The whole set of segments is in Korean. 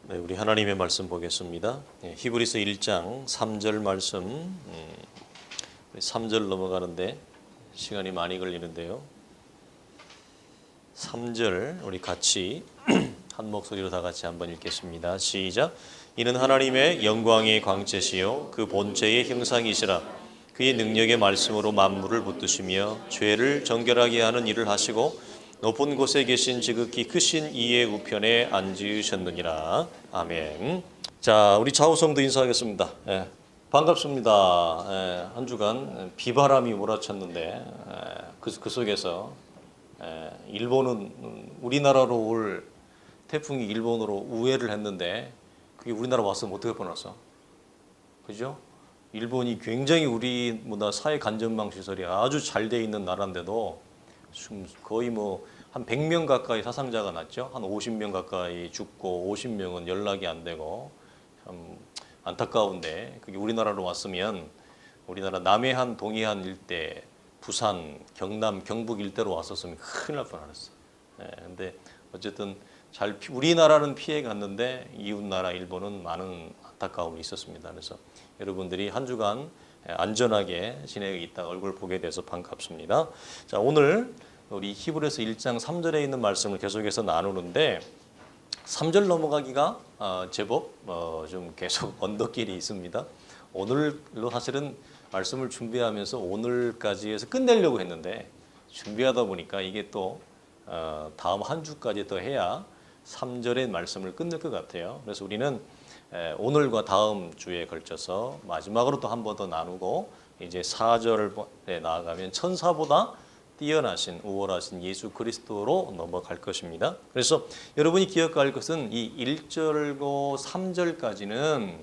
네, 우리 하나님의 말씀 보겠습니다. 히브리서 1장 3절 말씀, 3절 넘어가는데 시간이 많이 걸리는데요. 3절 우리 같이 한 목소리로 다 같이 한번 읽겠습니다. 시작. 이는 하나님의 영광의 광채시요 그 본체의 형상이시라. 그의 능력의 말씀으로 만물을 붙드시며 죄를 정결하게 하는 일을 하시고 높은 곳에 계신 지극히 크신 이의 우편에 앉으셨느니라. 아멘. 자, 우리 좌우성도 인사하겠습니다. 반갑습니다. 한 주간 비바람이 몰아쳤는데 그 속에서 일본은 우리나라로 올 태풍이 일본으로 우회를 했는데 그게 우리나라 왔으면 어떻게 뻔했어? 그죠? 일본이 굉장히 우리 문화 사회 간접망 시설이 아주 잘 돼 있는 나라인데도 거의 한 100명 가까이 사상자가 났죠. 한 50명 가까이 죽고 50명은 연락이 안 되고 참 안타까운데 그게 우리나라로 왔으면 우리나라 남해안, 동해안 일대, 부산, 경남, 경북 일대로 왔었으면 큰일 날 뻔했어. 근데 어쨌든 우리나라는 피해 갔는데 이웃 나라 일본은 많은 안타까움이 있었습니다. 그래서 여러분들이 한 주간 안전하게 지내고 있다 얼굴 보게 돼서 반갑습니다. 자, 오늘 우리 히브리서 1장 3절에 있는 말씀을 계속해서 나누는데 3절 넘어가기가 제법 좀 계속 언덕길이 있습니다. 오늘로 사실은 말씀을 준비하면서 오늘까지 해서 끝내려고 했는데 준비하다 보니까 이게 또 다음 한 주까지 더 해야 3절의 말씀을 끝낼 것 같아요. 그래서 우리는 오늘과 다음 주에 걸쳐서 마지막으로 또 한 번 더 나누고 이제 4절에 나아가면 천사보다 뛰어나신 우월하신 예수 그리스도로 넘어갈 것입니다. 그래서 여러분이 기억할 것은 이 1절과 3절까지는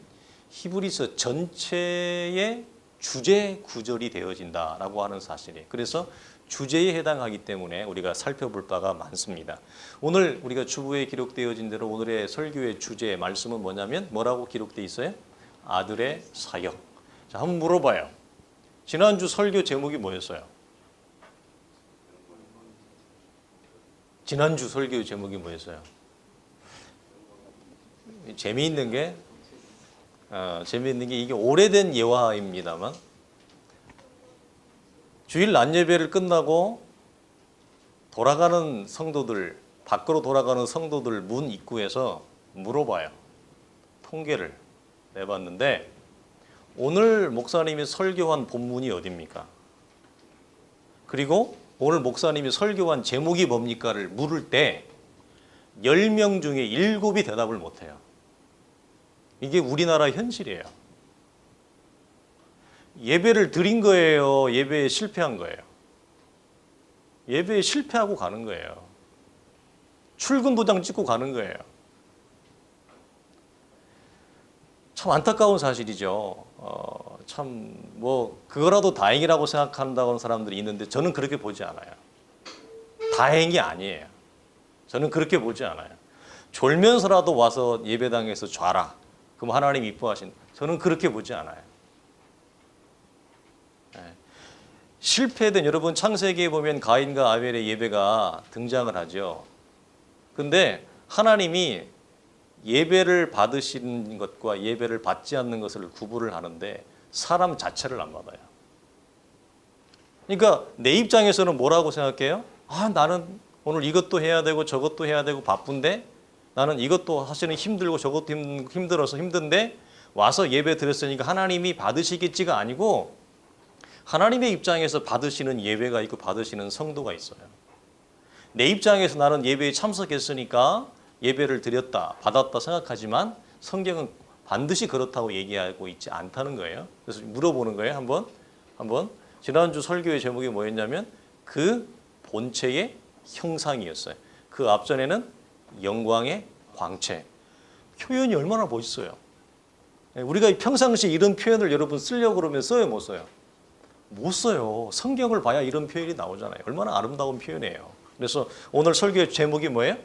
히브리서 전체의 주제 구절이 되어진다라고 하는 사실이에요. 그래서 주제에 해당하기 때문에 우리가 살펴볼 바가 많습니다. 오늘 우리가 주부에 기록되어진 대로 오늘의 설교의 주제 말씀은 뭐냐면 뭐라고 기록되어 있어요? 아들의 사역. 자, 한번 물어봐요. 지난주 설교 제목이 뭐였어요? 지난주 설교 제목이 뭐였어요? 재미있는 게 이게 오래된 예화입니다만 주일 낮 예배를 끝나고 돌아가는 성도들, 밖으로 돌아가는 성도들 문 입구에서 물어봐요. 통계를 내봤는데 오늘 목사님이 설교한 본문이 어디입니까? 그리고 오늘 목사님이 설교한 제목이 뭡니까를 물을 때 10명 중에 7이 대답을 못해요. 이게 우리나라 현실이에요. 예배를 드린 거예요? 예배에 실패한 거예요? 예배에 실패하고 가는 거예요. 출근 도장 찍고 가는 거예요. 참 안타까운 사실이죠. 그거라도 다행이라고 생각한다는 사람들이 있는데 저는 그렇게 보지 않아요. 다행이 아니에요. 저는 그렇게 보지 않아요. 졸면서라도 와서 예배당에서 좌라. 그럼 하나님 이뻐하신. 저는 그렇게 보지 않아요. 실패된 여러분 창세기에 보면 가인과 아벨의 예배가 등장을 하죠. 근데 하나님이 예배를 받으시는 것과 예배를 받지 않는 것을 구분을 하는데 사람 자체를 안 받아요. 그러니까 내 입장에서는 뭐라고 생각해요? 나는 오늘 이것도 해야 되고 저것도 해야 되고 바쁜데 나는 이것도 사실은 힘들고 저것도 힘들어서 힘든데 와서 예배 드렸으니까 하나님이 받으시겠지가 아니고 하나님의 입장에서 받으시는 예배가 있고 받으시는 성도가 있어요. 내 입장에서 나는 예배에 참석했으니까 예배를 드렸다, 받았다 생각하지만 성경은 반드시 그렇다고 얘기하고 있지 않다는 거예요. 그래서 물어보는 거예요. 한번 지난주 설교의 제목이 뭐였냐면 그 본체의 형상이었어요. 그 앞전에는 영광의 광채. 표현이 얼마나 멋있어요. 우리가 평상시 이런 표현을 여러분 쓰려고 그러면 써요, 못 써요? 못 써요. 성경을 봐야 이런 표현이 나오잖아요. 얼마나 아름다운 표현이에요. 그래서 오늘 설교의 제목이 뭐예요?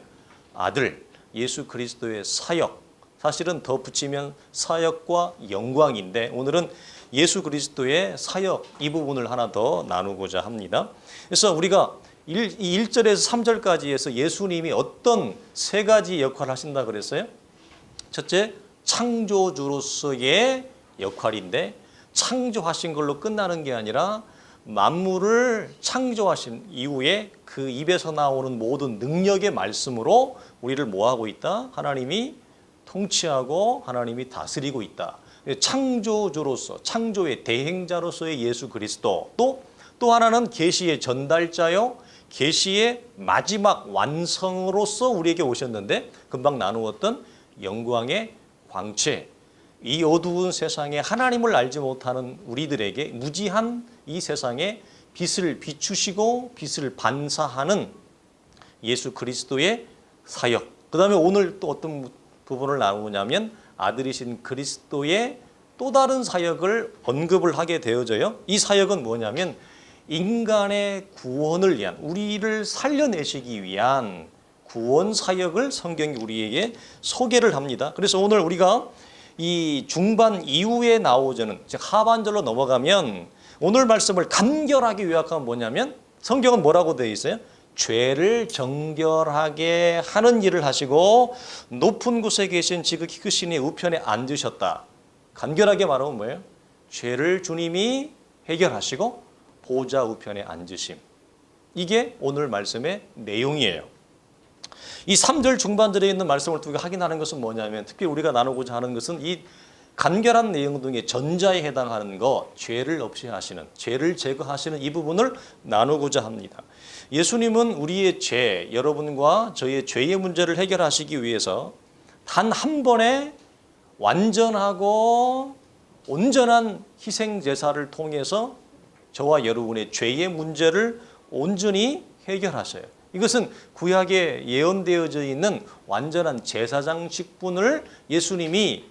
아들, 예수 그리스도의 사역. 사실은 더 붙이면 사역과 영광인데 오늘은 예수 그리스도의 사역 이 부분을 하나 더 나누고자 합니다. 그래서 우리가 1절에서 3절까지 해서 예수님이 어떤 세 가지 역할을 하신다 그랬어요? 첫째, 창조주로서의 역할인데 창조하신 걸로 끝나는 게 아니라 만물을 창조하신 이후에 그 입에서 나오는 모든 능력의 말씀으로 우리를 뭐하고 있다? 하나님이 통치하고 하나님이 다스리고 있다. 창조주로서, 창조의 대행자로서의 예수 그리스도, 또 하나는 계시의 전달자요, 계시의 마지막 완성으로서 우리에게 오셨는데 금방 나누었던 영광의 광채, 이 어두운 세상에 하나님을 알지 못하는 우리들에게 무지한 이 세상에 빛을 비추시고 빛을 반사하는 예수 그리스도의 사역. 그 다음에 오늘 또 어떤 부분을 나누냐면 아들이신 그리스도의 또 다른 사역을 언급을 하게 되어져요. 이 사역은 뭐냐면 인간의 구원을 위한, 우리를 살려내시기 위한 구원 사역을 성경이 우리에게 소개를 합니다. 그래서 오늘 우리가 이 중반 이후에 나오자는, 즉 하반절로 넘어가면 오늘 말씀을 간결하게 요약하면 뭐냐면 성경은 뭐라고 되어 있어요? 죄를 정결하게 하는 일을 하시고 높은 곳에 계신 지극히 크신 이의 우편에 앉으셨다. 간결하게 말하면 뭐예요? 죄를 주님이 해결하시고 보좌 우편에 앉으심. 이게 오늘 말씀의 내용이에요. 이 3절 중반절에 있는 말씀을 두고 확인하는 것은 뭐냐면 특히 우리가 나누고자 하는 것은 이 간결한 내용 중에 전자에 해당하는 것, 죄를 없이 하시는, 죄를 제거하시는 이 부분을 나누고자 합니다. 예수님은 우리의 죄, 여러분과 저의 죄의 문제를 해결하시기 위해서 단 한 번의 완전하고 온전한 희생 제사를 통해서 저와 여러분의 죄의 문제를 온전히 해결하셔요. 이것은 구약에 예언되어져 있는 완전한 제사장 직분을 예수님이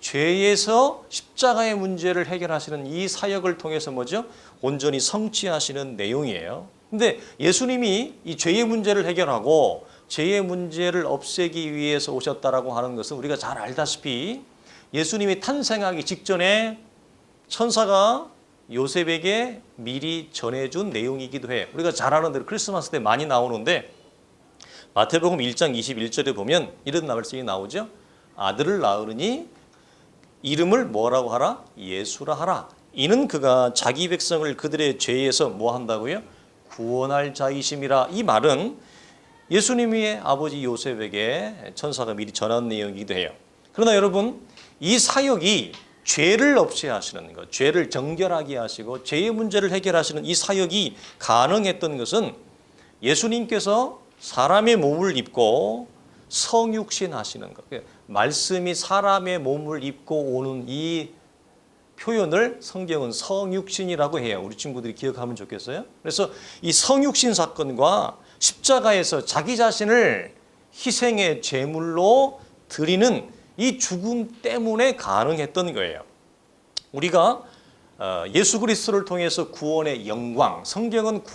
죄에서 십자가의 문제를 해결하시는 이 사역을 통해서 뭐죠? 온전히 성취하시는 내용이에요. 근데 예수님이 이 죄의 문제를 해결하고 죄의 문제를 없애기 위해서 오셨다라고 하는 것은 우리가 잘 알다시피 예수님이 탄생하기 직전에 천사가 요셉에게 미리 전해준 내용이기도 해요. 우리가 잘 아는 대로 크리스마스 때 많이 나오는데 마태복음 1장 21절에 보면 이런 말씀이 나오죠. 아들을 낳으니 이름을 뭐라고 하라? 예수라 하라. 이는 그가 자기 백성을 그들의 죄에서 뭐 한다고요? 구원할 자이심이라. 이 말은 예수님의 아버지 요셉에게 천사가 미리 전한 내용이기도 해요. 그러나 여러분, 이 사역이 죄를 없이 하시는 것, 죄를 정결하게 하시고 죄의 문제를 해결하시는 이 사역이 가능했던 것은 예수님께서 사람의 몸을 입고 성육신 하시는 것, 말씀이 사람의 몸을 입고 오는 이 표현을 성경은 성육신이라고 해요. 우리 친구들이 기억하면 좋겠어요. 그래서 이 성육신 사건과 십자가에서 자기 자신을 희생의 제물로 드리는 이 죽음 때문에 가능했던 거예요. 우리가 예수 그리스도를 통해서 구원의 영광, 성경은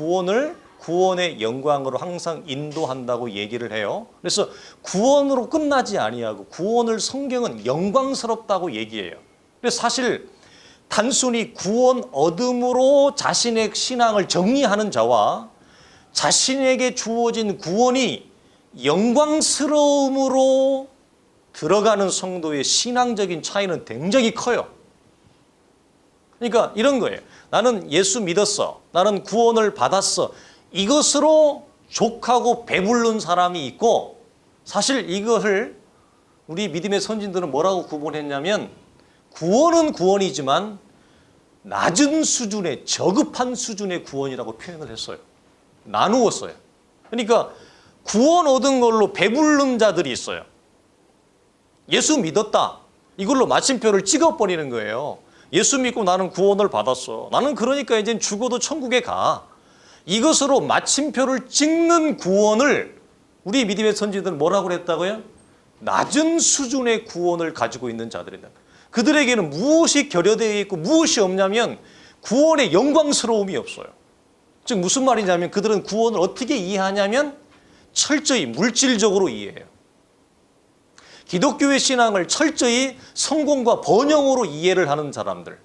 구원의 영광으로 항상 인도한다고 얘기를 해요. 그래서 구원으로 끝나지 아니하고 구원을 성경은 영광스럽다고 얘기해요. 그래서 사실 단순히 구원 얻음으로 자신의 신앙을 정리하는 자와 자신에게 주어진 구원이 영광스러움으로 들어가는 성도의 신앙적인 차이는 굉장히 커요. 그러니까 이런 거예요. 나는 예수 믿었어. 나는 구원을 받았어. 이것으로 족하고 배부른 사람이 있고, 사실 이것을 우리 믿음의 선진들은 뭐라고 구분했냐면 구원은 구원이지만 낮은 수준의, 저급한 수준의 구원이라고 표현을 했어요. 나누었어요. 그러니까 구원 얻은 걸로 배부른 자들이 있어요. 예수 믿었다. 이걸로 마침표를 찍어버리는 거예요. 예수 믿고 나는 구원을 받았어. 나는 그러니까 이제 죽어도 천국에 가. 이것으로 마침표를 찍는 구원을 우리 믿음의 선지자들은 뭐라고 그랬다고요? 낮은 수준의 구원을 가지고 있는 자들이다. 그들에게는 무엇이 결여되어 있고 무엇이 없냐면 구원의 영광스러움이 없어요. 즉 무슨 말이냐면 그들은 구원을 어떻게 이해하냐면 철저히 물질적으로 이해해요. 기독교의 신앙을 철저히 성공과 번영으로 이해를 하는 사람들,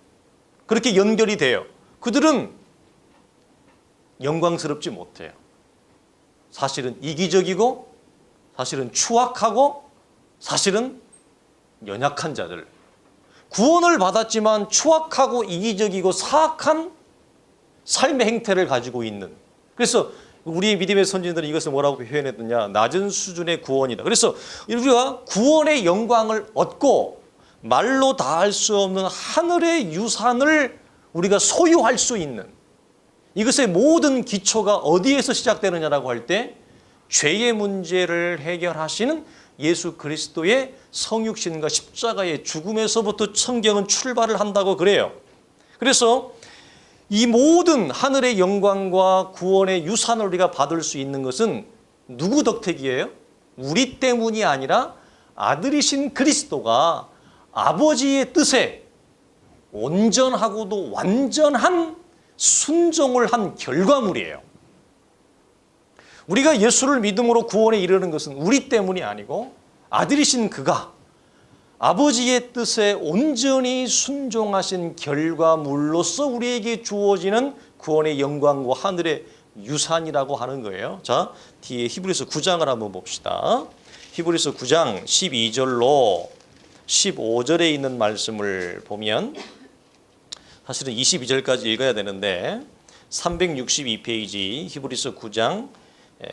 그렇게 연결이 돼요. 그들은 영광스럽지 못해요. 사실은 이기적이고 사실은 추악하고 사실은 연약한 자들, 구원을 받았지만 추악하고 이기적이고 사악한 삶의 행태를 가지고 있는, 그래서 우리 믿음의 선진들은 이것을 뭐라고 표현했느냐, 낮은 수준의 구원이다. 그래서 우리가 구원의 영광을 얻고 말로 다할 수 없는 하늘의 유산을 우리가 소유할 수 있는, 이것의 모든 기초가 어디에서 시작되느냐라고 할 때 죄의 문제를 해결하시는 예수 그리스도의 성육신과 십자가의 죽음에서부터 성경은 출발을 한다고 그래요. 그래서 이 모든 하늘의 영광과 구원의 유산을 우리가 받을 수 있는 것은 누구 덕택이에요? 우리 때문이 아니라 아들이신 그리스도가 아버지의 뜻에 온전하고도 완전한 순종을 한 결과물이에요. 우리가 예수를 믿음으로 구원에 이르는 것은 우리 때문이 아니고 아들이신 그가 아버지의 뜻에 온전히 순종하신 결과물로서 우리에게 주어지는 구원의 영광과 하늘의 유산이라고 하는 거예요. 자, 뒤에 히브리서 9장을 한번 봅시다. 히브리서 9장 12절로 15절에 있는 말씀을 보면, 사실은 22절까지 읽어야 되는데 362페이지 히브리서 9장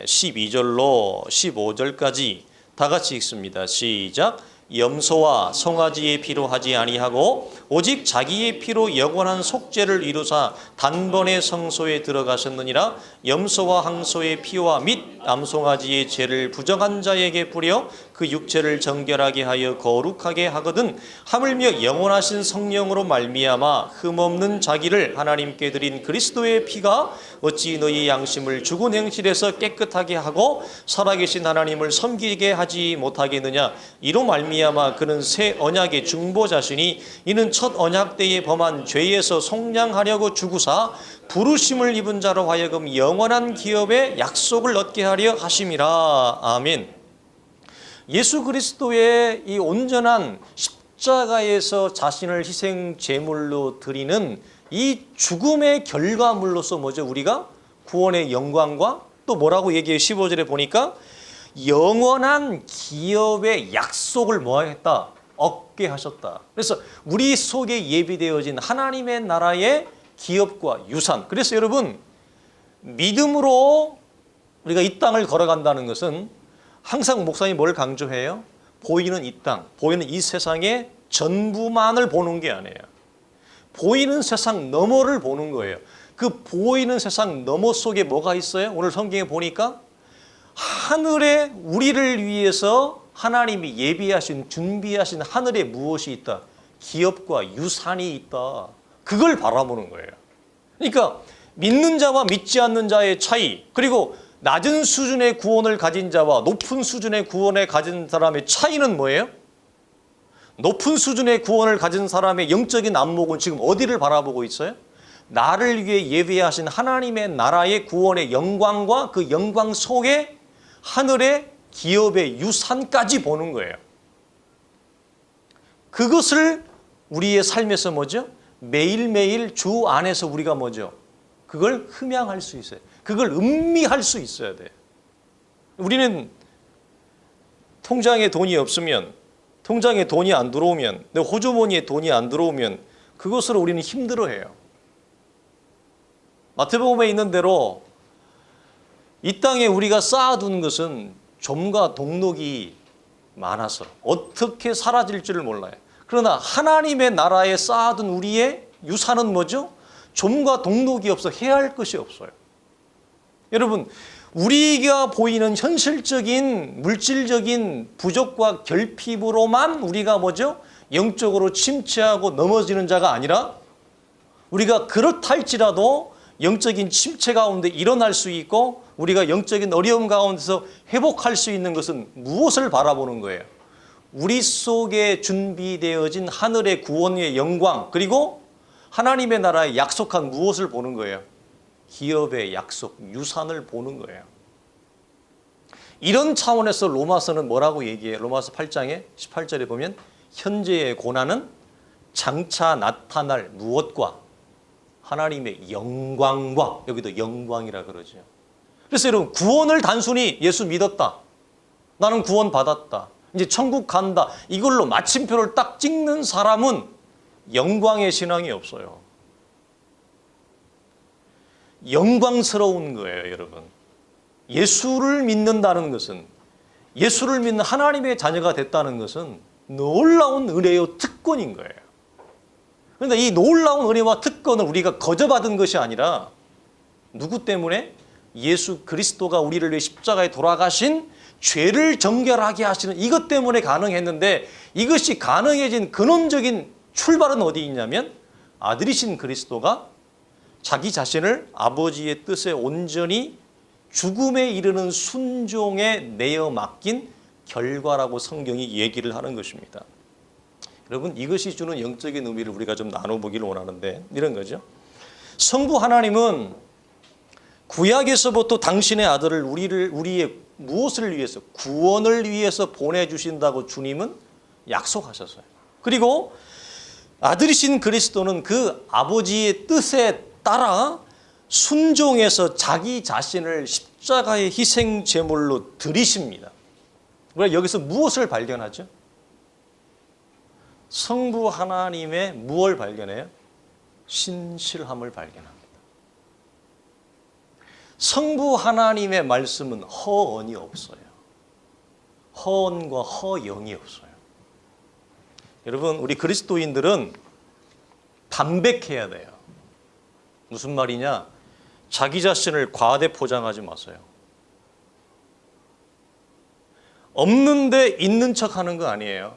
12절로 15절까지 다 같이 읽습니다. 시작. 염소와 송아지의 피로 하지 아니하고 오직 자기의 피로 영원한 속죄를 이루사 단번에 성소에 들어가셨느니라. 염소와 항소의 피와 및 암송아지의 죄를 부정한 자에게 뿌려 그 육체를 정결하게 하여 거룩하게 하거든 하물며 영원하신 성령으로 말미암아 흠없는 자기를 하나님께 드린 그리스도의 피가 어찌 너희 양심을 죽은 행실에서 깨끗하게 하고 살아계신 하나님을 섬기게 하지 못하겠느냐. 이로 말미암아 그는 새 언약의 중보자시니 이는 첫 언약 때에 범한 죄에서 속량하려고 죽으사 부르심을 입은 자로 하여금 영원한 기업의 약속을 얻게 하려 하심이라. 아멘. 예수 그리스도의 이 온전한 십자가에서 자신을 희생 제물로 드리는 이 죽음의 결과물로서 뭐죠? 우리가 구원의 영광과 또 뭐라고 얘기해요? 15절에 보니까 영원한 기업의 약속을 뭐 했다? 얻게 하셨다. 그래서 우리 속에 예비되어진 하나님의 나라의 기업과 유산. 그래서 여러분, 믿음으로 우리가 이 땅을 걸어간다는 것은 항상 목사님이 뭘 강조해요? 보이는 이 땅, 보이는 이 세상의 전부만을 보는 게 아니에요. 보이는 세상 너머를 보는 거예요. 그 보이는 세상 너머 속에 뭐가 있어요? 오늘 성경에 보니까 하늘에 우리를 위해서 하나님이 예비하신, 준비하신 하늘에 무엇이 있다? 기업과 유산이 있다. 그걸 바라보는 거예요. 그러니까 믿는 자와 믿지 않는 자의 차이, 그리고 낮은 수준의 구원을 가진 자와 높은 수준의 구원을 가진 사람의 차이는 뭐예요? 높은 수준의 구원을 가진 사람의 영적인 안목은 지금 어디를 바라보고 있어요? 나를 위해 예비하신 하나님의 나라의 구원의 영광과 그 영광 속에 하늘의 기업의 유산까지 보는 거예요. 그것을 우리의 삶에서 뭐죠? 매일매일 주 안에서 우리가 뭐죠? 그걸 흠양할 수 있어요. 그걸 음미할 수 있어야 돼요. 우리는 통장에 돈이 없으면, 통장에 돈이 안 들어오면, 내 호주머니에 돈이 안 들어오면 그것으로 우리는 힘들어해요. 마태복음에 있는 대로 이 땅에 우리가 쌓아둔 것은 좀과 동록이 많아서 어떻게 사라질 줄을 몰라요. 그러나 하나님의 나라에 쌓아둔 우리의 유산은 뭐죠? 좀과 동록이 없어 해할 것이 없어요. 여러분, 우리가 보이는 현실적인 물질적인 부족과 결핍으로만 우리가 뭐죠? 영적으로 침체하고 넘어지는 자가 아니라 우리가 그렇다 할지라도 영적인 침체 가운데 일어날 수 있고 우리가 영적인 어려움 가운데서 회복할 수 있는 것은 무엇을 바라보는 거예요? 우리 속에 준비되어진 하늘의 구원의 영광, 그리고 하나님의 나라에 약속한 무엇을 보는 거예요? 기업의 약속, 유산을 보는 거예요. 이런 차원에서 로마서는 뭐라고 얘기해요? 로마서 8장에 18절에 보면 현재의 고난은 장차 나타날 무엇과 하나님의 영광과, 여기도 영광이라 그러죠. 그래서 여러분, 구원을 단순히 예수 믿었다, 나는 구원 받았다, 이제 천국 간다. 이걸로 마침표를 딱 찍는 사람은 영광의 신앙이 없어요. 영광스러운 거예요, 여러분. 예수를 믿는다는 것은, 예수를 믿는 하나님의 자녀가 됐다는 것은 놀라운 은혜요 특권인 거예요. 그런데 이 놀라운 은혜와 특권을 우리가 거저받은 것이 아니라 누구 때문에? 예수 그리스도가 우리를 위해 십자가에 돌아가신 죄를 정결하게 하시는 이것 때문에 가능했는데, 이것이 가능해진 근원적인 출발은 어디 있냐면 아들이신 그리스도가 자기 자신을 아버지의 뜻에 온전히 죽음에 이르는 순종에 내어 맡긴 결과라고 성경이 얘기를 하는 것입니다. 여러분, 이것이 주는 영적인 의미를 우리가 좀 나눠보기를 원하는데, 이런 거죠. 성부 하나님은 구약에서부터 당신의 아들을 우리의 무엇을 위해서? 구원을 위해서 보내주신다고 주님은 약속하셨어요. 그리고 아들이신 그리스도는 그 아버지의 뜻에 따라 순종해서 자기 자신을 십자가의 희생 제물로 드리십니다. 우리가 여기서 무엇을 발견하죠? 성부 하나님의 무엇을 발견해요? 신실함을 발견합니다. 성부 하나님의 말씀은 허언이 없어요. 허언과 허영이 없어요. 여러분, 우리 그리스도인들은 담백해야 돼요. 무슨 말이냐? 자기 자신을 과대 포장하지 마세요. 없는데 있는 척하는 거 아니에요.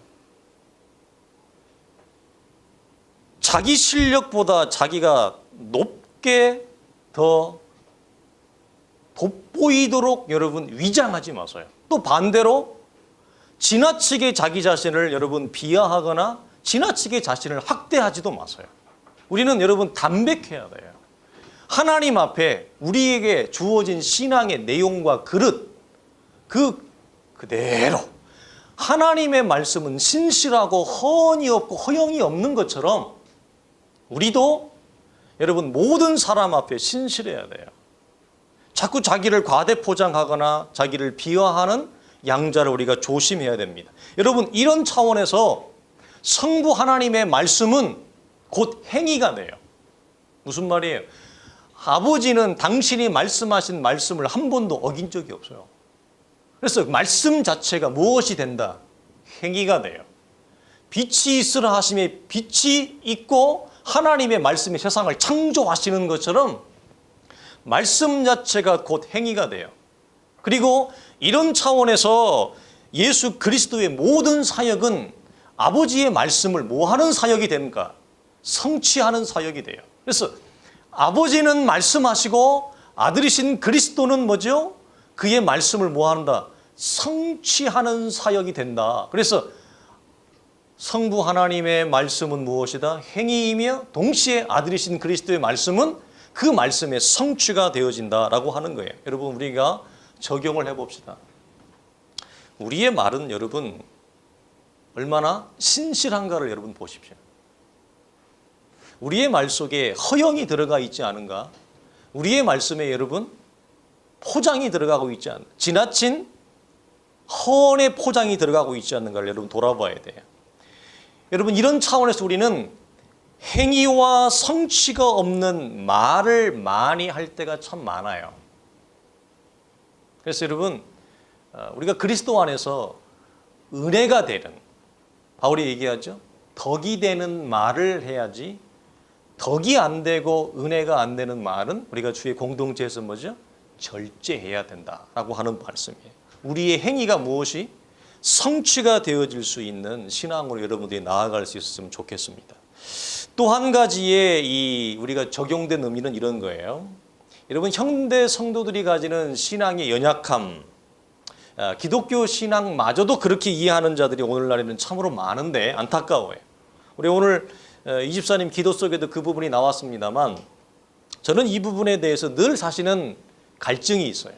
자기 실력보다 자기가 높게 더 돋보이도록 여러분 위장하지 마세요. 또 반대로 지나치게 자기 자신을 여러분 비하하거나 지나치게 자신을 학대하지도 마세요. 우리는 여러분 담백해야 돼요. 하나님 앞에 우리에게 주어진 신앙의 내용과 그릇, 그대로 하나님의 말씀은 신실하고 허언이 없고 허영이 없는 것처럼 우리도 여러분 모든 사람 앞에 신실해야 돼요. 자꾸 자기를 과대 포장하거나 자기를 비하하는 양자를 우리가 조심해야 됩니다. 여러분, 이런 차원에서 성부 하나님의 말씀은 곧 행위가 돼요. 무슨 말이에요? 아버지는 당신이 말씀하신 말씀을 한 번도 어긴 적이 없어요. 그래서 말씀 자체가 무엇이 된다? 행위가 돼요. 빛이 있으라 하심에 빛이 있고 하나님의 말씀이 세상을 창조하시는 것처럼 말씀 자체가 곧 행위가 돼요. 그리고 이런 차원에서 예수 그리스도의 모든 사역은 아버지의 말씀을 뭐하는 사역이 됩니까? 성취하는 사역이 돼요. 그래서 아버지는 말씀하시고 아들이신 그리스도는 뭐죠? 그의 말씀을 뭐한다? 성취하는 사역이 된다. 그래서 성부 하나님의 말씀은 무엇이다? 행위이며 동시에 아들이신 그리스도의 말씀은 그 말씀의 성취가 되어진다라고 하는 거예요. 여러분, 우리가 적용을 해봅시다. 우리의 말은 여러분 얼마나 신실한가를 여러분 보십시오. 우리의 말 속에 허영이 들어가 있지 않은가? 우리의 말씀에 여러분 포장이 들어가고 있지 않나? 지나친 허언의 포장이 들어가고 있지 않는가를 여러분 돌아봐야 돼요. 여러분, 이런 차원에서 우리는 행위와 성취가 없는 말을 많이 할 때가 참 많아요. 그래서 여러분, 우리가 그리스도 안에서 은혜가 되는, 바울이 얘기하죠. 덕이 되는 말을 해야지, 덕이 안 되고 은혜가 안 되는 말은 우리가 주의 공동체에서 뭐죠? 절제해야 된다라고 하는 말씀이에요. 우리의 행위가 무엇이 성취가 되어질 수 있는 신앙으로 여러분들이 나아갈 수 있었으면 좋겠습니다. 또 한 가지의 우리가 적용된 의미는 이런 거예요. 여러분, 현대 성도들이 가지는 신앙의 연약함, 기독교 신앙마저도 그렇게 이해하는 자들이 오늘날에는 참으로 많은데 안타까워요. 우리 오늘 이 집사님 기도 속에도 그 부분이 나왔습니다만, 저는 이 부분에 대해서 늘 사실은 갈증이 있어요.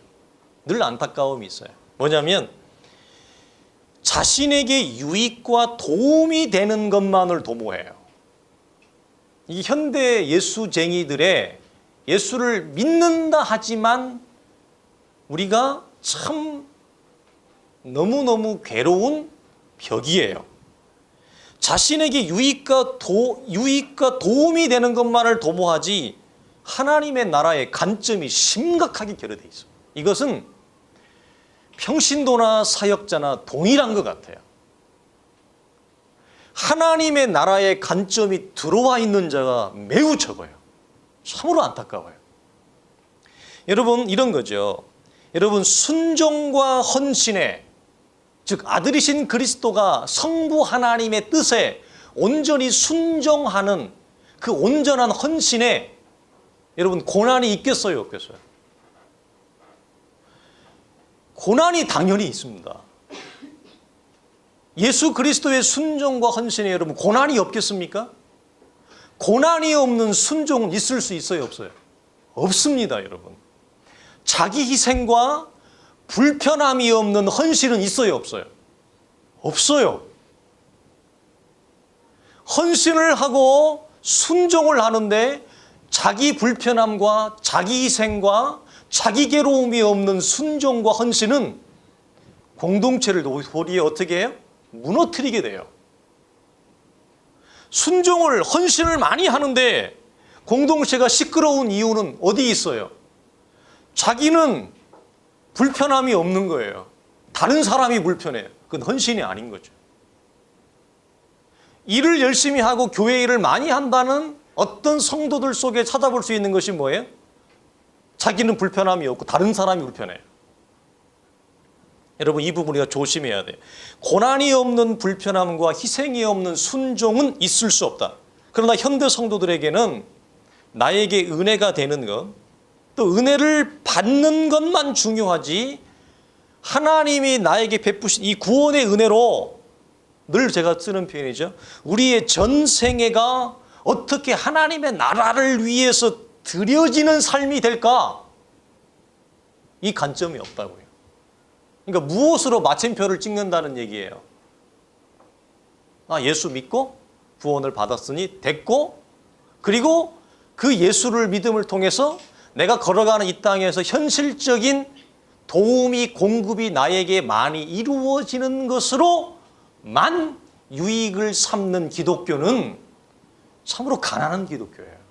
늘 안타까움이 있어요. 뭐냐면 자신에게 유익과 도움이 되는 것만을 도모해요. 이 현대 예수쟁이들의 예수를 믿는다 하지만 우리가 참 너무너무 괴로운 벽이에요. 자신에게 유익과 도움이 되는 것만을 도모하지 하나님의 나라의 관점이 심각하게 결여되어 있어요. 이것은 평신도나 사역자나 동일한 것 같아요. 하나님의 나라의 관점이 들어와 있는 자가 매우 적어요. 참으로 안타까워요. 여러분, 이런 거죠. 여러분, 순종과 헌신에, 즉 아들이신 그리스도가 성부 하나님의 뜻에 온전히 순종하는 그 온전한 헌신에 여러분 고난이 있겠어요, 없겠어요? 고난이 당연히 있습니다. 예수 그리스도의 순종과 헌신에 여러분 고난이 없겠습니까? 고난이 없는 순종은 있을 수 있어요, 없어요? 없습니다, 여러분. 자기 희생과 불편함이 없는 헌신은 있어요, 없어요? 없어요. 헌신을 하고 순종을 하는데 자기 불편함과 자기 희생과 자기 괴로움이 없는 순종과 헌신은 공동체를 도리어 어떻게 해요? 무너뜨리게 돼요. 순종을, 헌신을 많이 하는데 공동체가 시끄러운 이유는 어디 있어요? 자기는 불편함이 없는 거예요. 다른 사람이 불편해요. 그건 헌신이 아닌 거죠. 일을 열심히 하고 교회 일을 많이 한다는 어떤 성도들 속에 찾아볼 수 있는 것이 뭐예요? 자기는 불편함이 없고 다른 사람이 불편해요. 여러분, 이 부분 우리가 조심해야 돼요. 고난이 없는 불편함과 희생이 없는 순종은 있을 수 없다. 그러나 현대 성도들에게는 나에게 은혜가 되는 것, 또 은혜를 받는 것만 중요하지 하나님이 나에게 베푸신 이 구원의 은혜로 늘 제가 쓰는 표현이죠. 우리의 전생애가 어떻게 하나님의 나라를 위해서 드려지는 삶이 될까? 이 관점이 없다고요. 그러니까 무엇으로 마침표를 찍는다는 얘기예요. 예수 믿고 구원을 받았으니 됐고, 그리고 그 예수를 믿음을 통해서 내가 걸어가는 이 땅에서 현실적인 도움이 공급이 나에게 많이 이루어지는 것으로만 유익을 삼는 기독교는 참으로 가난한 기독교예요.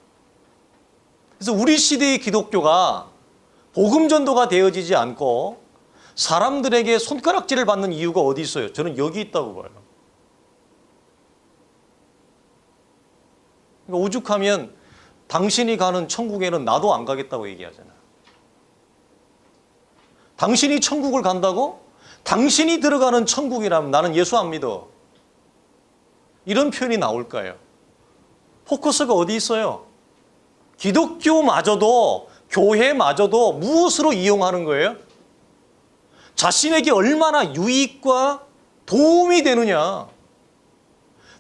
그래서 우리 시대의 기독교가 복음 전도가 되어지지 않고 사람들에게 손가락질을 받는 이유가 어디 있어요? 저는 여기 있다고 봐요. 그러니까 오죽하면 당신이 가는 천국에는 나도 안 가겠다고 얘기하잖아요. 당신이 천국을 간다고? 당신이 들어가는 천국이라면 나는 예수 안 믿어. 이런 표현이 나올까요? 포커스가 어디 있어요? 기독교마저도, 교회마저도 무엇으로 이용하는 거예요? 자신에게 얼마나 유익과 도움이 되느냐.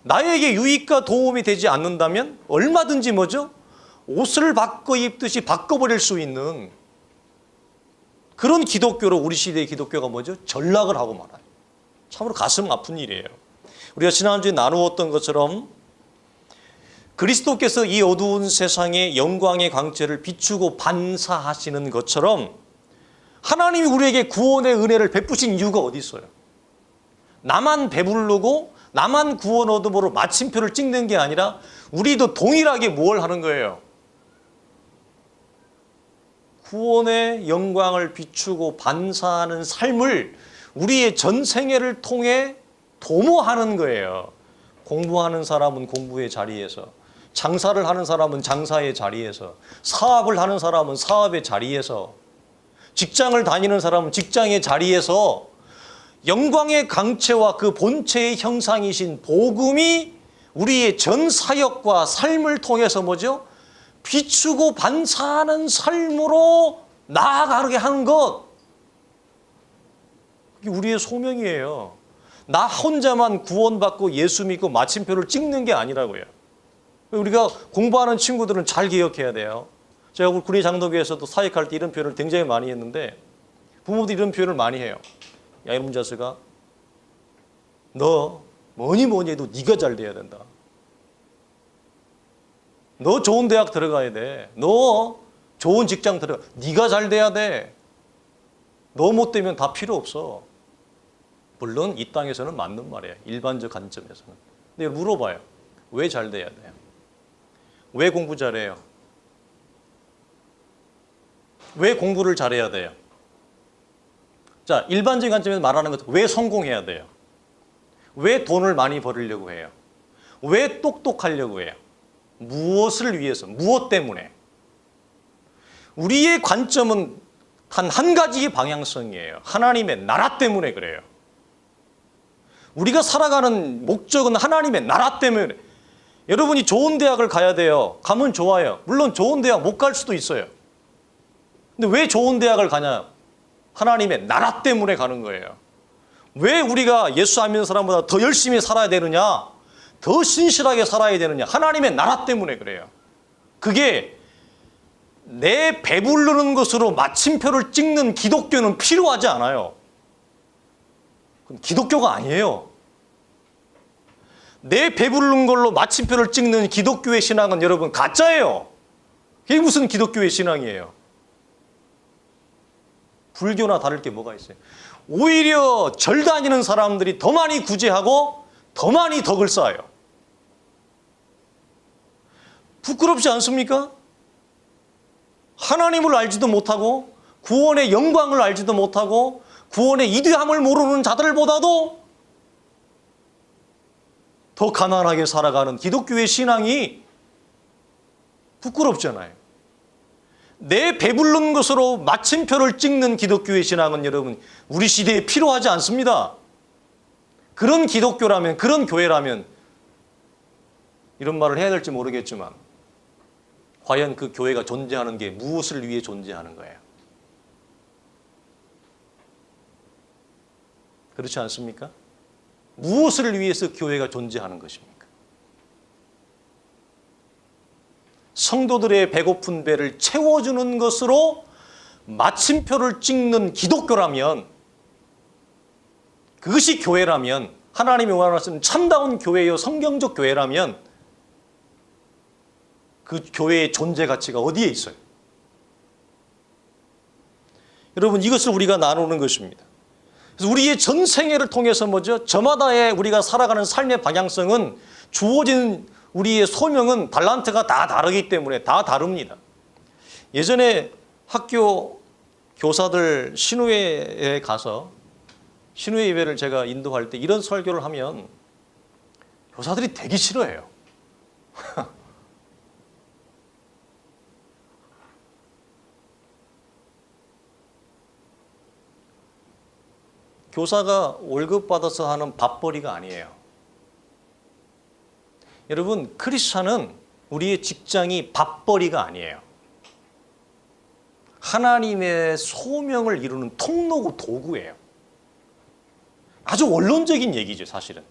나에게 유익과 도움이 되지 않는다면 얼마든지 뭐죠? 옷을 바꿔 입듯이 바꿔버릴 수 있는 그런 기독교로 우리 시대의 기독교가 뭐죠? 전락을 하고 말아요. 참으로 가슴 아픈 일이에요. 우리가 지난주에 나누었던 것처럼 그리스도께서 이 어두운 세상에 영광의 광채를 비추고 반사하시는 것처럼 하나님이 우리에게 구원의 은혜를 베푸신 이유가 어디 있어요? 나만 배부르고 나만 구원 얻음으로 마침표를 찍는 게 아니라 우리도 동일하게 뭘 하는 거예요? 구원의 영광을 비추고 반사하는 삶을 우리의 전생애를 통해 도모하는 거예요. 공부하는 사람은 공부의 자리에서, 장사를 하는 사람은 장사의 자리에서, 사업을 하는 사람은 사업의 자리에서, 직장을 다니는 사람은 직장의 자리에서 영광의 강체와 그 본체의 형상이신 복음이 우리의 전 사역과 삶을 통해서 뭐죠? 비추고 반사하는 삶으로 나아가게 하는 것. 그게 우리의 소명이에요. 나 혼자만 구원받고 예수 믿고 마침표를 찍는 게 아니라고요. 우리가 공부하는 친구들은 잘 기억해야 돼요. 제가 우리 구리 장로교에서도 사역할 때 이런 표현을 굉장히 많이 했는데 부모들이 이런 표현을 많이 해요. 야, 이놈 자식아, 너 뭐니 해도 네가 잘 돼야 된다. 너 좋은 대학 들어가야 돼. 너 좋은 직장 네가 잘 돼야 돼. 너 못 되면 다 필요 없어. 물론 이 땅에서는 맞는 말이에요. 일반적 관점에서는. 근데 물어봐요. 왜 잘 돼야 돼요? 왜 공부 잘해요? 왜 공부를 잘해야 돼요? 자, 일반적인 관점에서 말하는 것도 왜 성공해야 돼요? 왜 돈을 많이 벌으려고 해요? 왜 똑똑하려고 해요? 무엇을 위해서? 무엇 때문에? 우리의 관점은 단 한 가지의 방향성이에요. 하나님의 나라 때문에 그래요. 우리가 살아가는 목적은 하나님의 나라 때문에. 여러분이 좋은 대학을 가야 돼요. 가면 좋아요. 물론 좋은 대학 못 갈 수도 있어요. 근데 왜 좋은 대학을 가냐? 하나님의 나라 때문에 가는 거예요. 왜 우리가 예수 안 믿는 사람보다 더 열심히 살아야 되느냐? 더 신실하게 살아야 되느냐? 하나님의 나라 때문에 그래요. 그게 내 배부르는 것으로 마침표를 찍는 기독교는 필요하지 않아요. 그건 기독교가 아니에요. 내 배부르는 걸로 마침표를 찍는 기독교의 신앙은 여러분 가짜예요. 그게 무슨 기독교의 신앙이에요? 불교나 다를 게 뭐가 있어요? 오히려 절 다니는 사람들이 더 많이 구제하고 더 많이 덕을 쌓아요. 부끄럽지 않습니까? 하나님을 알지도 못하고 구원의 영광을 알지도 못하고 구원의 이대함을 모르는 자들보다도 더 가난하게 살아가는 기독교의 신앙이 부끄럽잖아요. 내 배부른 것으로 마침표를 찍는 기독교의 신앙은 여러분 우리 시대에 필요하지 않습니다. 그런 기독교라면, 그런 교회라면 이런 말을 해야 될지 모르겠지만 과연 그 교회가 존재하는 게 무엇을 위해 존재하는 거예요? 그렇지 않습니까? 무엇을 위해서 교회가 존재하는 것입니까? 성도들의 배고픈 배를 채워주는 것으로 마침표를 찍는 기독교라면, 그것이 교회라면, 하나님이 원하시는 참다운 교회요 성경적 교회라면 그 교회의 존재 가치가 어디에 있어요? 여러분, 이것을 우리가 나누는 것입니다. 그래서 우리의 전 생애를 통해서 뭐죠? 저마다의 우리가 살아가는 삶의 방향성은, 주어진 우리의 소명은 달란트가 다 다르기 때문에 다 다릅니다. 예전에 학교 교사들 신우회에 가서 신우회 예배를 제가 인도할 때 이런 설교를 하면 교사들이 되게 싫어해요. 교사가 월급 받아서 하는 밥벌이가 아니에요. 여러분, 크리스찬은 우리의 직장이 밥벌이가 아니에요. 하나님의 소명을 이루는 통로고 도구예요. 아주 원론적인 얘기죠, 사실은.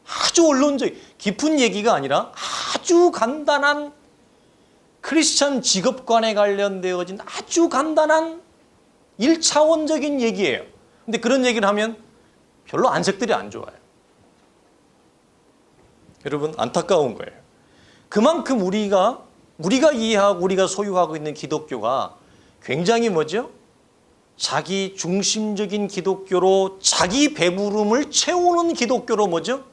아주 원론적, 깊은 얘기가 아니라 아주 간단한 크리스찬 직업관에 관련되어진 아주 간단한 1차원적인 얘기예요. 근데 그런 얘기를 하면 별로 안색들이 안 좋아요. 여러분, 안타까운 거예요. 그만큼 우리가 이해하고 우리가 소유하고 있는 기독교가 굉장히 뭐죠? 자기 중심적인 기독교로 자기 배부름을 채우는 기독교로 뭐죠?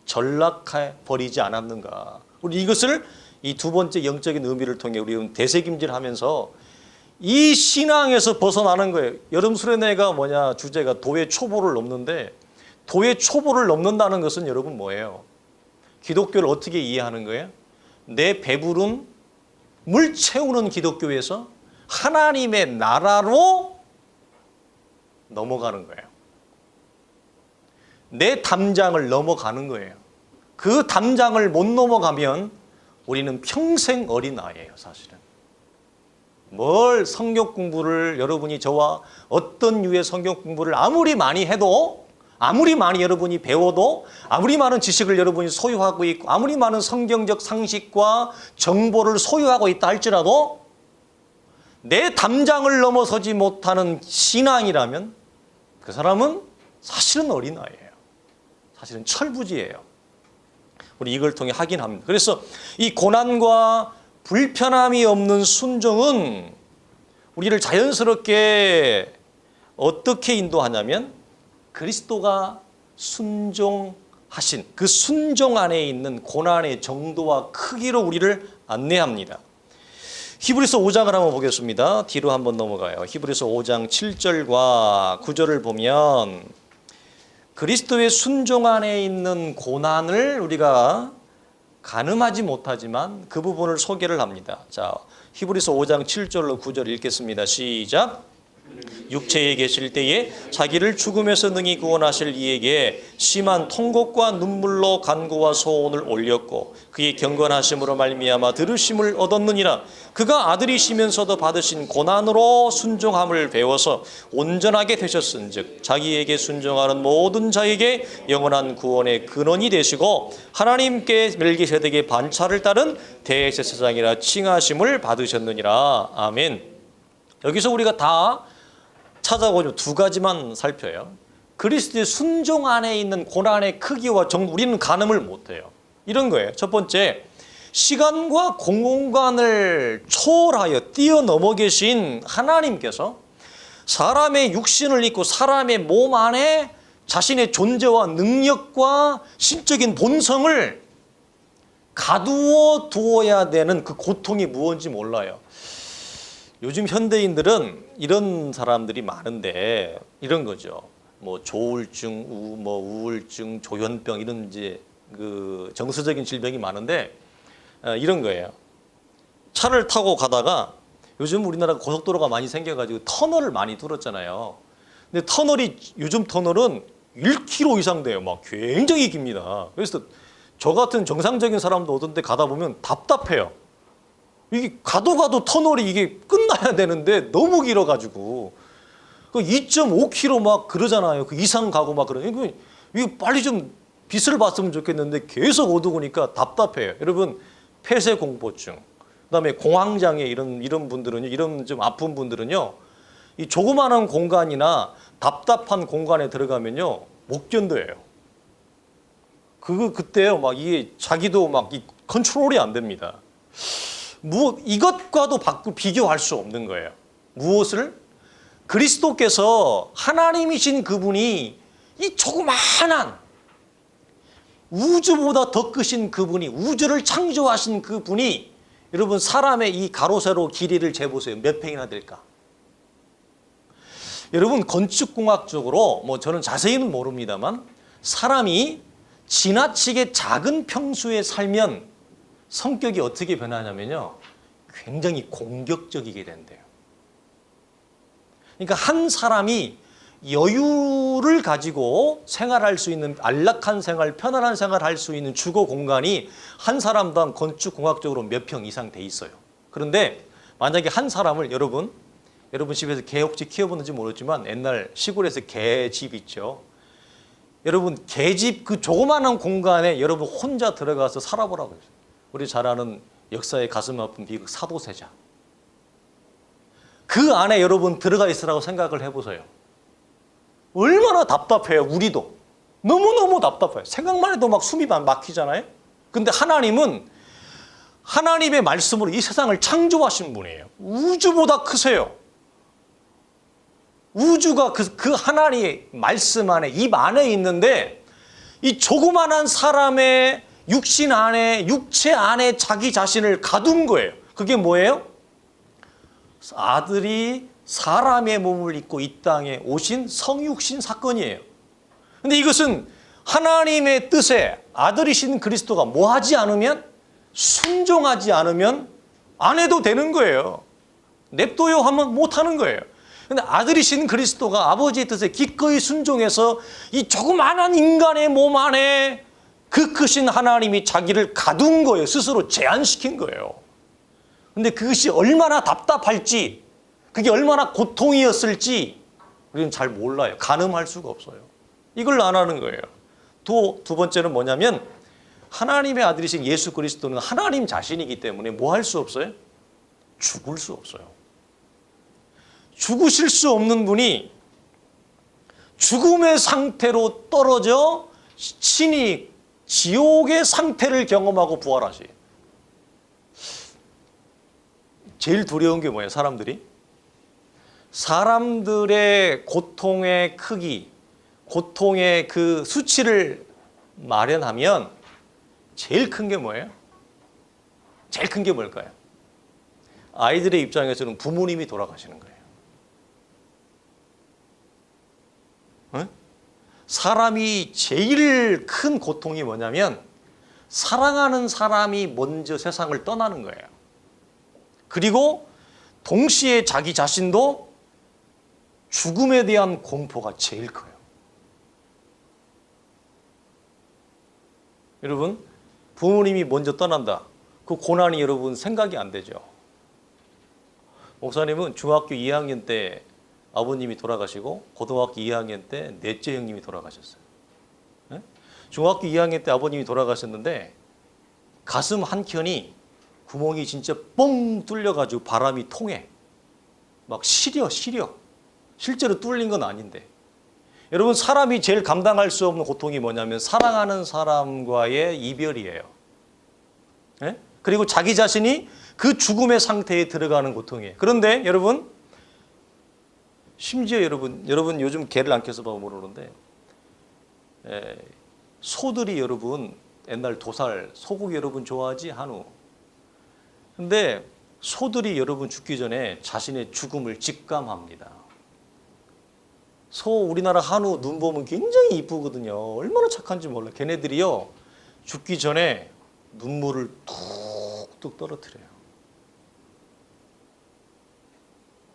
전락해 버리지 않았는가. 우리 이것을 이 두 번째 영적인 의미를 통해 우리 되새김질하면서 이 신앙에서 벗어나는 거예요. 여름 수련회가 뭐냐, 주제가 도의 초보를 넘는데, 도의 초보를 넘는다는 것은 여러분 뭐예요? 기독교를 어떻게 이해하는 거예요? 내 배부름을 채우는 기독교에서 하나님의 나라로 넘어가는 거예요. 내 담장을 넘어가는 거예요. 그 담장을 못 넘어가면 우리는 평생 어린아이예요, 사실은. 뭘 성경 공부를, 여러분이 저와 어떤 유의 성경 공부를 아무리 많이 해도, 아무리 많이 여러분이 배워도, 아무리 많은 지식을 여러분이 소유하고 있고, 아무리 많은 성경적 상식과 정보를 소유하고 있다 할지라도 내 담장을 넘어서지 못하는 신앙이라면 그 사람은 사실은 어린아이예요. 사실은 철부지예요. 우리 이걸 통해 확인합니다. 그래서 이 고난과 불편함이 없는 순종은 우리를 자연스럽게 어떻게 인도하냐면 그리스도가 순종하신 그 순종 안에 있는 고난의 정도와 크기로 우리를 안내합니다. 히브리서 5장을 한번 보겠습니다. 뒤로 한번 넘어가요. 히브리서 5장 7절과 9절을 보면 그리스도의 순종 안에 있는 고난을 우리가 가늠하지 못하지만 그 부분을 소개를 합니다. 자, 히브리서 5장 7절로 9절 읽겠습니다. 시작. 육체에 계실 때에 자기를 죽음에서 능히 구원하실 이에게 심한 통곡과 눈물로 간구와 소원을 올렸고 그의 경건하심으로 말미암아 들으심을 얻었느니라. 그가 아들이시면서도 받으신 고난으로 순종함을 배워서 온전하게 되셨은즉 자기에게 순종하는 모든 자에게 영원한 구원의 근원이 되시고 하나님께 멜기세덱의 반차를 따른 대제사장이라 칭하심을 받으셨느니라. 아멘. 여기서 우리가 다 찾아보죠. 두 가지만 살펴요. 그리스도의 순종 안에 있는 고난의 크기와 우리는 가늠을 못해요. 이런 거예요. 첫 번째, 시간과 공간을 초월하여 뛰어넘어 계신 하나님께서 사람의 육신을 입고 사람의 몸 안에 자신의 존재와 능력과 신적인 본성을 가두어 두어야 되는 그 고통이 무엇인지 몰라요. 요즘 현대인들은 이런 사람들이 많은데 이런 거죠. 뭐 조울증, 우울증, 조현병 이런 이제 그 정서적인 질병이 많은데 이런 거예요. 차를 타고 가다가 요즘 우리나라 고속도로가 많이 생겨가지고 터널을 많이 뚫었잖아요. 근데 요즘 터널은 1km 이상 돼요. 막 굉장히 깁니다. 그래서 저 같은 정상적인 사람도 어떤 데 가다 보면 답답해요. 이게 가도 터널이 이게 끝나야 되는데 너무 길어가지고 그 2.5km 막 그러잖아요. 그 이상 가고 막 그러니까 이거 빨리 좀 빛을 봤으면 좋겠는데 계속 어두우니까 답답해요. 여러분 폐쇄공포증, 그다음에 공황장애 이런 분들은요, 이런 좀 아픈 분들은요, 이 조그마한 공간이나 답답한 공간에 들어가면요 못 견뎌요. 그때요 막 이게 자기도 막 이 컨트롤이 안 됩니다. 이것과도 비교할 수 없는 거예요. 무엇을? 그리스도께서 하나님이신 그분이 이 조그마한 우주보다 더 크신 그분이, 우주를 창조하신 그분이, 여러분 사람의 이 가로 세로 길이를 재보세요. 몇 평이나 될까? 여러분 건축공학적으로 뭐 저는 자세히는 모릅니다만 사람이 지나치게 작은 평수에 살면 성격이 어떻게 변하냐면요, 굉장히 공격적이게 된대요. 그러니까 한 사람이 여유를 가지고 생활할 수 있는 안락한 생활, 편안한 생활을 할 수 있는 주거 공간이 한 사람당 건축공학적으로 몇 평 이상 돼 있어요. 그런데 만약에 한 사람을 여러분 집에서 개 혹시 키워보는지 모르지만 옛날 시골에서 개집 있죠. 여러분 개집 그 조그마한 공간에 여러분 혼자 들어가서 살아보라고 했어요. 우리 잘 아는 역사의 가슴 아픈 비극 사도세자. 그 안에 여러분 들어가 있으라고 생각을 해보세요. 얼마나 답답해요. 우리도 너무너무 답답해요. 생각만 해도 막 숨이 막히잖아요. 근데 하나님은 하나님의 말씀으로 이 세상을 창조하신 분이에요. 우주보다 크세요. 우주가 그 하나님의 말씀 안에, 입 안에 있는데 이 조그만한 사람의 육신 안에, 육체 안에 자기 자신을 가둔 거예요. 그게 뭐예요? 아들이 사람의 몸을 입고 이 땅에 오신 성육신 사건이에요. 근데 이것은 하나님의 뜻에 아들이신 그리스도가 뭐 하지 않으면, 순종하지 않으면 안 해도 되는 거예요. 냅둬요 하면 못 하는 거예요. 근데 아들이신 그리스도가 아버지의 뜻에 기꺼이 순종해서 이 조그마한 인간의 몸 안에 그 크신 하나님이 자기를 가둔 거예요. 스스로 제한시킨 거예요. 근데 그것이 얼마나 답답할지, 그게 얼마나 고통이었을지 우리는 잘 몰라요. 가늠할 수가 없어요. 이걸 안 하는 거예요. 두 번째는 뭐냐면 하나님의 아들이신 예수 그리스도는 하나님 자신이기 때문에 뭐 할 수 없어요? 죽을 수 없어요. 죽으실 수 없는 분이 죽음의 상태로 떨어져 신이 지옥의 상태를 경험하고 부활하시. 제일 두려운 게 뭐예요? 사람들의 고통의 크기, 고통의 그 수치를 마련하면 제일 큰 게 뭐예요? 제일 큰 게 뭘까요? 아이들의 입장에서는 부모님이 돌아가시는 거예요. 응? 사람이 제일 큰 고통이 뭐냐면 사랑하는 사람이 먼저 세상을 떠나는 거예요. 그리고 동시에 자기 자신도 죽음에 대한 공포가 제일 커요. 여러분, 부모님이 먼저 떠난다. 그 고난이 여러분 생각이 안 되죠. 목사님은 중학교 2학년 때 아버님이 돌아가시고 고등학교 2학년 때 넷째 형님이 돌아가셨어요. 네? 중학교 2학년 때 아버님이 돌아가셨는데 가슴 한켠이 구멍이 진짜 뻥 뚫려가지고 바람이 통해. 막 시려. 실제로 뚫린 건 아닌데. 여러분, 사람이 제일 감당할 수 없는 고통이 뭐냐면 사랑하는 사람과의 이별이에요. 네? 그리고 자기 자신이 그 죽음의 상태에 들어가는 고통이에요. 그런데 여러분, 심지어 여러분 요즘 개를 안 켜서 보면 모르는데 소들이 여러분 옛날 도살, 소고기 여러분 좋아하지? 한우. 근데 소들이 여러분 죽기 전에 자신의 죽음을 직감합니다. 소, 우리나라 한우 눈 보면 굉장히 이쁘거든요. 얼마나 착한지 몰라. 걔네들이요, 죽기 전에 눈물을 툭툭 떨어뜨려요.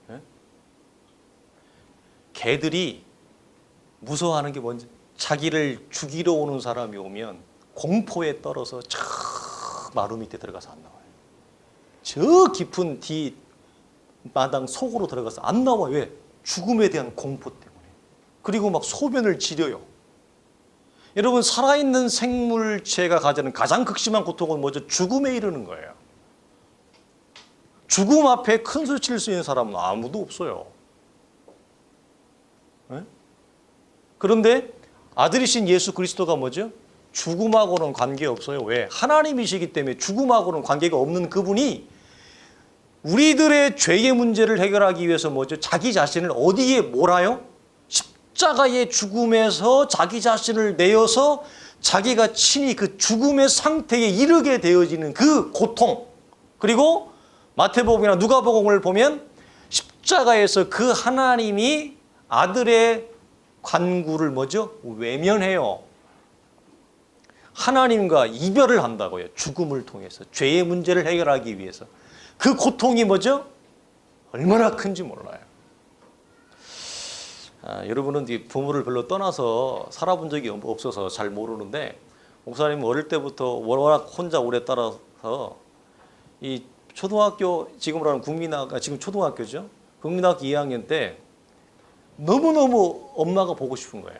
네? 개들이 무서워하는 게 뭔지, 자기를 죽이러 오는 사람이 오면 공포에 떨어서 저 마루 밑에 들어가서 안 나와요. 저 깊은 뒷마당 속으로 들어가서 안 나와요. 왜? 죽음에 대한 공포 때문에. 그리고 막 소변을 지려요. 여러분, 살아있는 생물체가 가지는 가장 극심한 고통은 뭐죠? 죽음에 이르는 거예요. 죽음 앞에 큰 소리 칠 수 있는 사람은 아무도 없어요. 네? 그런데 아들이신 예수 그리스도가 뭐죠? 죽음하고는 관계없어요. 왜? 하나님이시기 때문에 죽음하고는 관계가 없는 그분이 우리들의 죄의 문제를 해결하기 위해서 뭐죠? 자기 자신을 어디에 몰아요? 십자가의 죽음에서 자기 자신을 내어서 자기가 친히 그 죽음의 상태에 이르게 되어지는 그 고통. 그리고 마태복음이나 누가복음을 보면 십자가에서 그 하나님이 아들의 관구를 뭐죠? 외면해요. 하나님과 이별을 한다고요. 죽음을 통해서 죄의 문제를 해결하기 위해서. 그 고통이 뭐죠? 얼마나 큰지 몰라요. 여러분은 부모를 별로 떠나서 살아본 적이 없어서 잘 모르는데, 목사님은 어릴 때부터 워낙 혼자 오래 따라서 이 초등학교, 지금으로 하면 지금 초등학교죠. 국민학교 2학년 때 너무너무 엄마가 보고 싶은 거예요.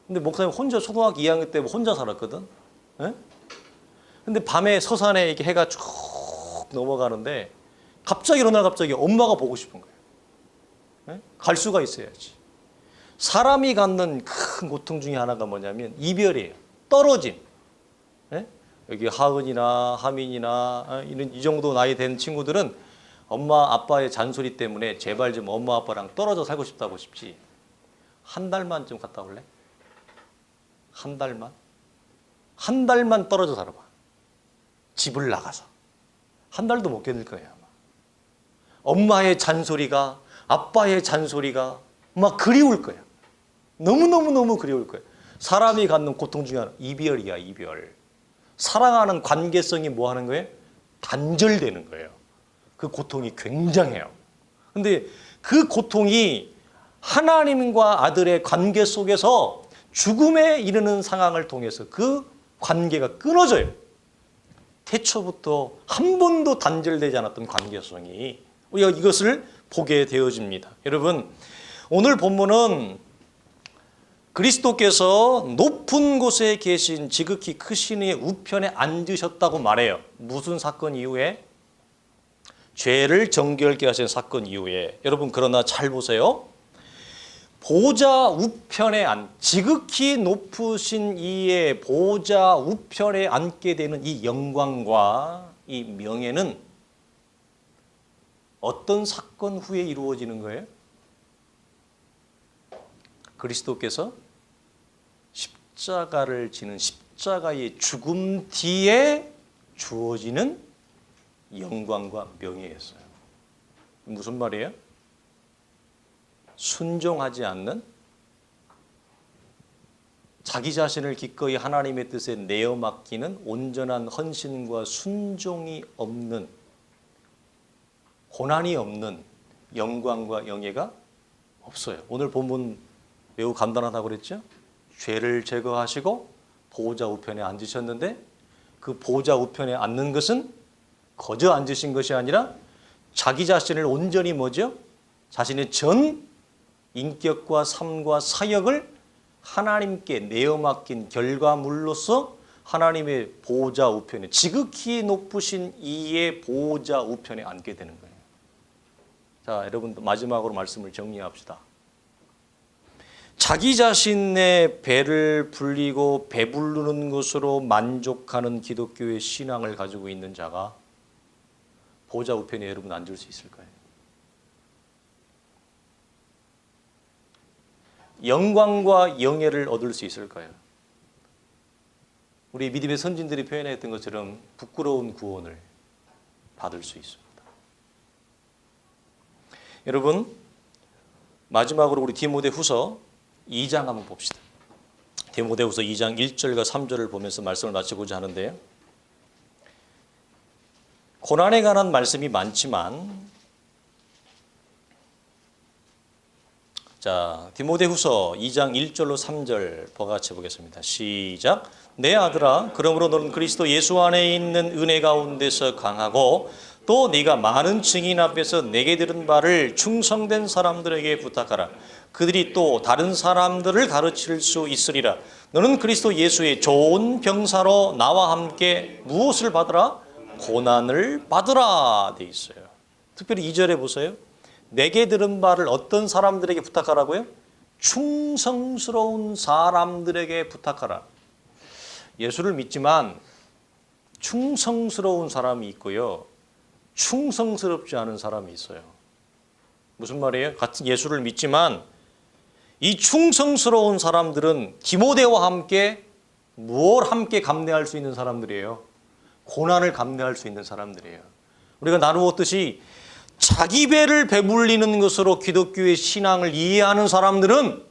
근데 목사님 혼자 초등학교 2학년 때 혼자 살았거든. 예? 근데 밤에 서산에 이렇게 해가 쭉 넘어가는데 갑자기 어느 날 갑자기 엄마가 보고 싶은 거예요. 예? 갈 수가 있어야지. 사람이 갖는 큰 고통 중에 하나가 뭐냐면 이별이에요. 떨어짐. 예? 여기 하은이나 하민이나 이 정도 나이 된 친구들은 엄마 아빠의 잔소리 때문에 제발 좀 엄마 아빠랑 떨어져 살고 싶다고 싶지. 한 달만 좀 갔다 올래? 한 달만? 한 달만 떨어져 살아봐. 집을 나가서. 한 달도 못 견딜 거예요, 아마. 엄마의 잔소리가, 아빠의 잔소리가 막 그리울 거야. 너무너무너무 그리울 거야. 사람이 갖는 고통 중에 하나, 이별이야, 이별. 사랑하는 관계성이 뭐 하는 거예요? 단절되는 거예요. 그 고통이 굉장해요. 근데 그 고통이 하나님과 아들의 관계 속에서 죽음에 이르는 상황을 통해서 그 관계가 끊어져요. 태초부터 한 번도 단절되지 않았던 관계성이 우리가 이것을 보게 되어집니다. 여러분, 오늘 본문은 그리스도께서 높은 곳에 계신 지극히 크신 이의 우편에 앉으셨다고 말해요. 무슨 사건 이후에? 죄를 정결케 하신 사건 이후에. 여러분, 그러나 잘 보세요. 보좌 우편에 지극히 높으신 이의 보좌 우편에 앉게 되는 이 영광과 이 명예는 어떤 사건 후에 이루어지는 거예요? 그리스도께서 십자가를 지는 십자가의 죽음 뒤에 주어지는 영광과 명예였어요. 무슨 말이에요? 순종하지 않는, 자기 자신을 기꺼이 하나님의 뜻에 내어 맡기는 온전한 헌신과 순종이 없는, 고난이 없는 영광과 영예가 없어요. 오늘 본문 매우 간단하다고 그랬죠? 죄를 제거하시고 보호자 우편에 앉으셨는데, 그 보호자 우편에 앉는 것은 거저 앉으신 것이 아니라 자기 자신을 온전히 뭐죠? 자신의 전 인격과 삶과 사역을 하나님께 내어 맡긴 결과물로서 하나님의 보호자 우편에, 지극히 높으신 이의 보호자 우편에 앉게 되는 거예요. 자, 여러분 마지막으로 말씀을 정리합시다. 자기 자신의 배를 불리고 배부르는 것으로 만족하는 기독교의 신앙을 가지고 있는 자가 보호자 우편에 여러분 앉을 수 있을까요? 영광과 영예를 얻을 수 있을까요? 우리 믿음의 선진들이 표현했던 것처럼 부끄러운 구원을 받을 수 있습니다. 여러분, 마지막으로 우리 디모데후서 2장 한번 봅시다. 디모데후서 2장 1절과 3절을 보면서 말씀을 마치고자 하는데요. 고난에 관한 말씀이 많지만, 자, 디모데후서 2장 1절로 3절 같이 보겠습니다. 시작. 내 아들아, 그러므로 너는 그리스도 예수 안에 있는 은혜 가운데서 강하고 또 네가 많은 증인 앞에서 내게 들은 바를 충성된 사람들에게 부탁하라. 그들이 또 다른 사람들을 가르칠 수 있으리라. 너는 그리스도 예수의 좋은 병사로 나와 함께 무엇을 받으라? 고난을 받으라 돼 있어요. 특별히 2절에 보세요. 내게 들은 바를 어떤 사람들에게 부탁하라고요? 충성스러운 사람들에게 부탁하라. 예수를 믿지만 충성스러운 사람이 있고요, 충성스럽지 않은 사람이 있어요. 무슨 말이에요? 같은 예수를 믿지만 이 충성스러운 사람들은 디모데와 함께 무엇을 함께 감내할 수 있는 사람들이에요? 고난을 감내할 수 있는 사람들이에요. 우리가 나누었듯이 자기 배를 배불리는 것으로 기독교의 신앙을 이해하는 사람들은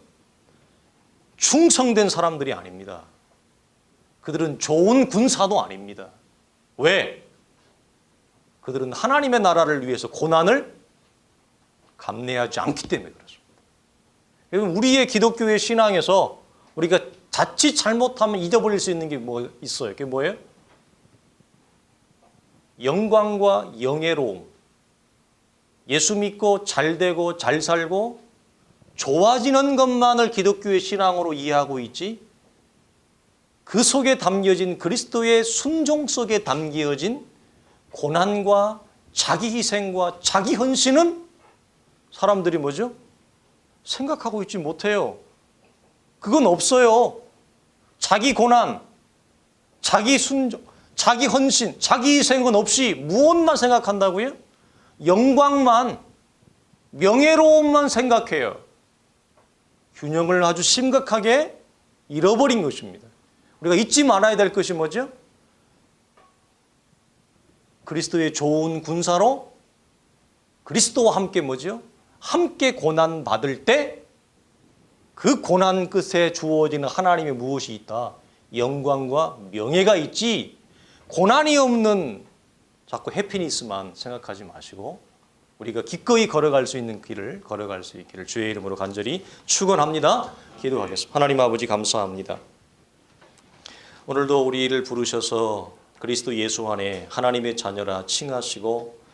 충성된 사람들이 아닙니다. 그들은 좋은 군사도 아닙니다. 왜? 그들은 하나님의 나라를 위해서 고난을 감내하지 않기 때문에 그렇습니다. 여러분, 우리의 기독교의 신앙에서 우리가 자칫 잘못하면 잊어버릴 수 있는 게 뭐 있어요? 그게 뭐예요? 영광과 영예로움. 예수 믿고 잘 되고 잘 살고 좋아지는 것만을 기독교의 신앙으로 이해하고 있지, 그 속에 담겨진 그리스도의 순종 속에 담겨진 고난과 자기 희생과 자기 헌신은 사람들이 뭐죠? 생각하고 있지 못해요. 그건 없어요. 자기 고난, 자기 순종, 자기 헌신, 자기 희생은 없이 무엇만 생각한다고요? 영광만, 명예로움만 생각해요. 균형을 아주 심각하게 잃어버린 것입니다. 우리가 잊지 말아야 될 것이 뭐죠? 그리스도의 좋은 군사로 그리스도와 함께 뭐죠? 함께 고난 받을 때 그 고난 끝에 주어지는 하나님의 무엇이 있다? 영광과 명예가 있지, 고난이 없는 자꾸 해피니스만 생각하지 마시고 우리가 기꺼이 걸어갈 수 있는 길을 걸어갈 수 있기를 주의 이름으로 간절히 축원합니다. 기도하겠습니다. 하나님 아버지, 감사합니다. 오늘도 우리를 부르셔서 그리스도 예수 안에 하나님의 자녀라 칭하시고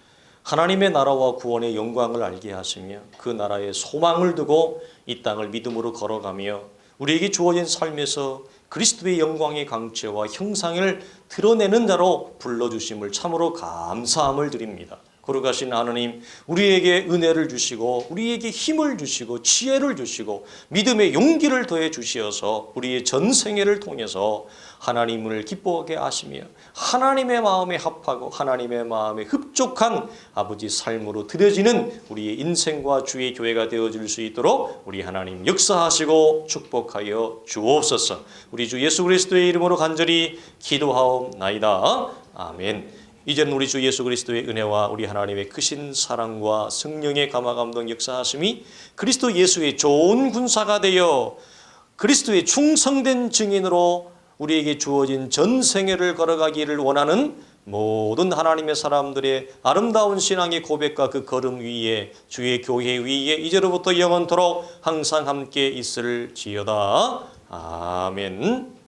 하나님의 나라와 구원의 영광을 알게 하시며 그 나라의 소망을 두고 이 땅을 믿음으로 걸어가며 우리에게 주어진 삶에서 그리스도의 영광의 강체와 형상을 드러내는 자로 불러주심을 참으로 감사함을 드립니다. 거룩하신 하나님, 우리에게 은혜를 주시고 우리에게 힘을 주시고 지혜를 주시고 믿음의 용기를 더해 주시어서 우리의 전생애를 통해서 하나님을 기뻐하게 하시며 하나님의 마음에 합하고 하나님의 마음에 흡족한 아버지 삶으로 드려지는 우리의 인생과 주의 교회가 되어질 수 있도록 우리 하나님 역사하시고 축복하여 주옵소서. 우리 주 예수 그리스도의 이름으로 간절히 기도하옵나이다. 아멘. 이제는 우리 주 예수 그리스도의 은혜와 우리 하나님의 크신 사랑과 성령의 감화 감동 역사하심이 그리스도 예수의 좋은 군사가 되어 그리스도의 충성된 증인으로 우리에게 주어진 전생애를 걸어가기를 원하는 모든 하나님의 사람들의 아름다운 신앙의 고백과 그 걸음 위에 주의 교회 위에 이제로부터 영원토록 항상 함께 있을지어다. 아멘.